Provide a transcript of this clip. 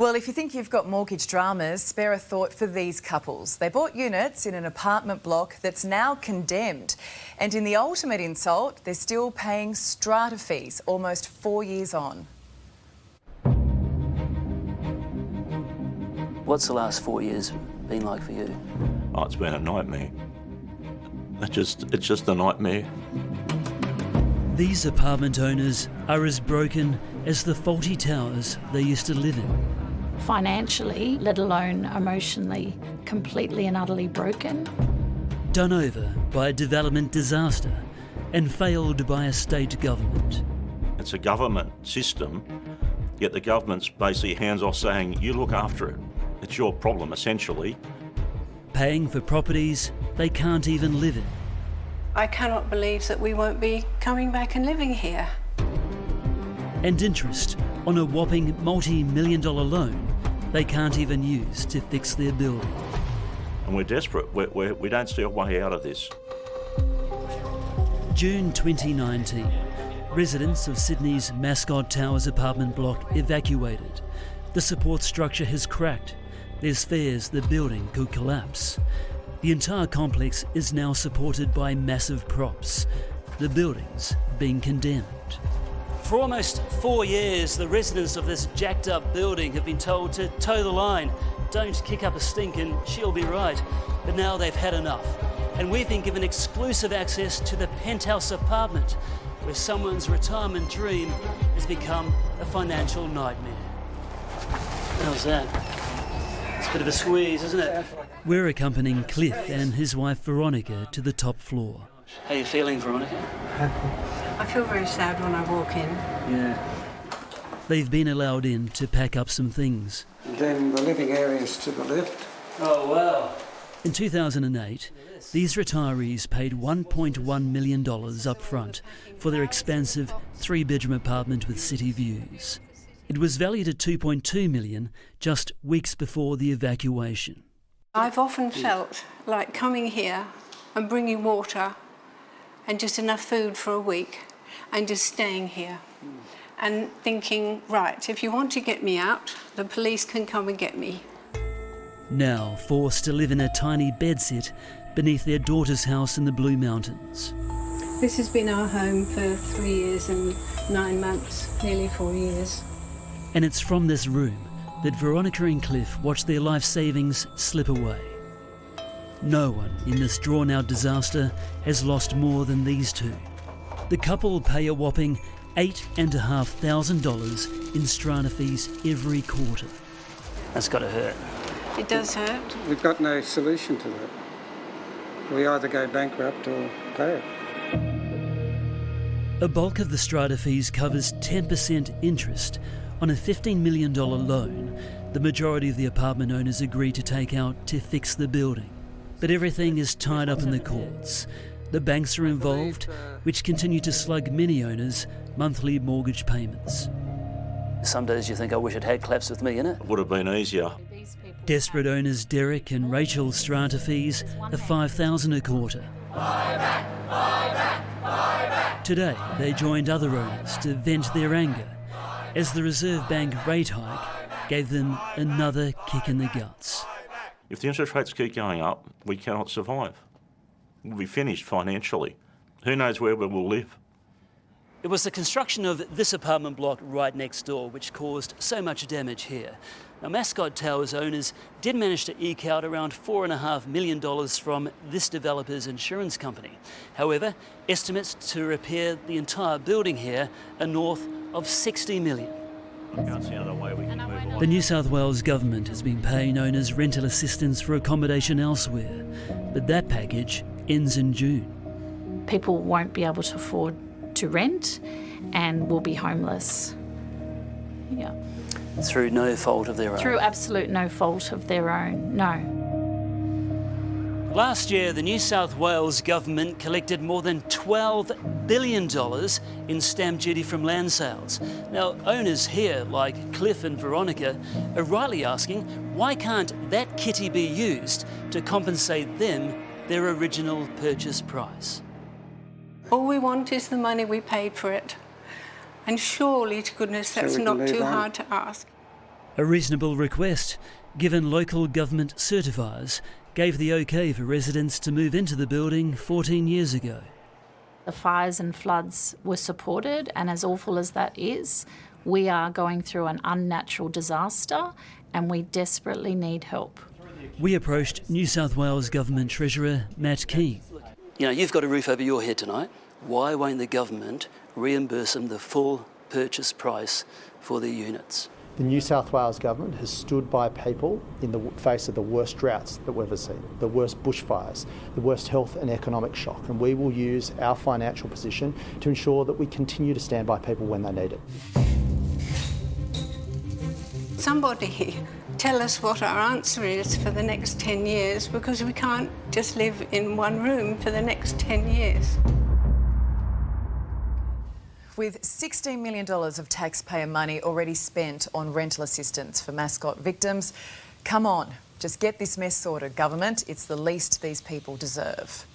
Well, if you think you've got mortgage dramas, spare a thought for these couples. They bought units in an apartment block that's now condemned. And in the ultimate insult, they're still paying strata fees almost 4 years on. What's the last 4 years been like for you? Oh, it's been a nightmare. It's just a nightmare. These apartment owners are as broken as the faulty towers they used to live in. Financially, let alone emotionally, completely and utterly broken. Done over by a development disaster and failed by a state government. It's a government system, yet the government's basically hands off saying, you look after it. It's your problem, essentially. Paying for properties they can't even live in. I cannot believe that we won't be coming back and living here. And interest on a whopping multi-million-dollar loan they can't even use to fix their building. And we're desperate. We don't see a way out of this. June 2019. Residents of Sydney's Mascot Towers apartment block evacuated. The support structure has cracked. There's fears the building could collapse. The entire complex is now supported by massive props. The building's being condemned. For almost 4 years, the residents of this jacked up building have been told to toe the line. Don't kick up a stink and she'll be right. But now they've had enough. And we've been given exclusive access to the penthouse apartment, where someone's retirement dream has become a financial nightmare. How's that? It's a bit of a squeeze, isn't it? We're accompanying Cliff and his wife Veronica to the top floor. How are you feeling, Veronica? I feel very sad when I walk in. Yeah. They've been allowed in to pack up some things. And then the living areas to the left. Oh, wow. In 2008, these retirees paid $1.1 million up front for their expansive 3-bedroom apartment with city views. It was valued at $2.2 million just weeks before the evacuation. I've often felt like coming here and bringing water and just enough food for a week and just staying here and thinking, right, if you want to get me out, the police can come and get me. Now forced to live in a tiny bedsit beneath their daughter's house in the Blue Mountains. This has been our home for 3 years and 9 months, nearly 4 years. And it's from this room that Veronica and Cliff watch their life savings slip away. No one in this drawn-out disaster has lost more than these two. The couple pay a whopping $8,500 in strata fees every quarter. That's got to hurt. It does hurt. We've got no solution to that. We either go bankrupt or pay it. A bulk of the strata fees covers 10% interest on a $15 million loan the majority of the apartment owners agree to take out to fix the building. But everything is tied up in the courts. The banks are involved, which continue to slug many owners' monthly mortgage payments. Some days you think, I wish it had collapsed with me in it. It would have been easier. Desperate owners Derek and Rachel's strata fees are $5,000 a quarter. Buy back, buy back, buy back. Today, they joined other owners to vent their anger as the Reserve Bank rate hike gave them another kick in the guts. If the interest rates keep going up, we cannot survive. We'll be finished financially. Who knows where we will live? It was the construction of this apartment block right next door which caused so much damage here. Now, Mascot Towers owners did manage to eke out around $4.5 million from this developer's insurance company. However, estimates to repair the entire building here are north of $60 million. I can't see another way we can move on. The New South Wales government has been paying owners rental assistance for accommodation elsewhere, but that package ends in June. People won't be able to afford to rent and will be homeless. Yeah. Through no fault of their own. Through absolute no fault of their own, no. Last year, the New South Wales government collected more than $12 billion in stamp duty from land sales. Now, owners here, like Cliff and Veronica, are rightly asking, why can't that kitty be used to compensate them their original purchase price? All we want is the money we paid for it. And surely, to goodness, that's not too hard to ask. A reasonable request, given local government certifiers gave the OK for residents to move into the building 14 years ago. The fires and floods were supported, and as awful as that is, we are going through an unnatural disaster and we desperately need help. We approached New South Wales Government Treasurer Matt King. You know, you've got a roof over your head tonight. Why won't the government reimburse them the full purchase price for the units? The New South Wales Government has stood by people in the face of the worst droughts that we've ever seen, the worst bushfires, the worst health and economic shock, and we will use our financial position to ensure that we continue to stand by people when they need it. Somebody tell us what our answer is for the next 10 years, because we can't just live in one room for the next 10 years. With $16 million of taxpayer money already spent on rental assistance for Mascot victims, come on, just get this mess sorted, government. It's the least these people deserve.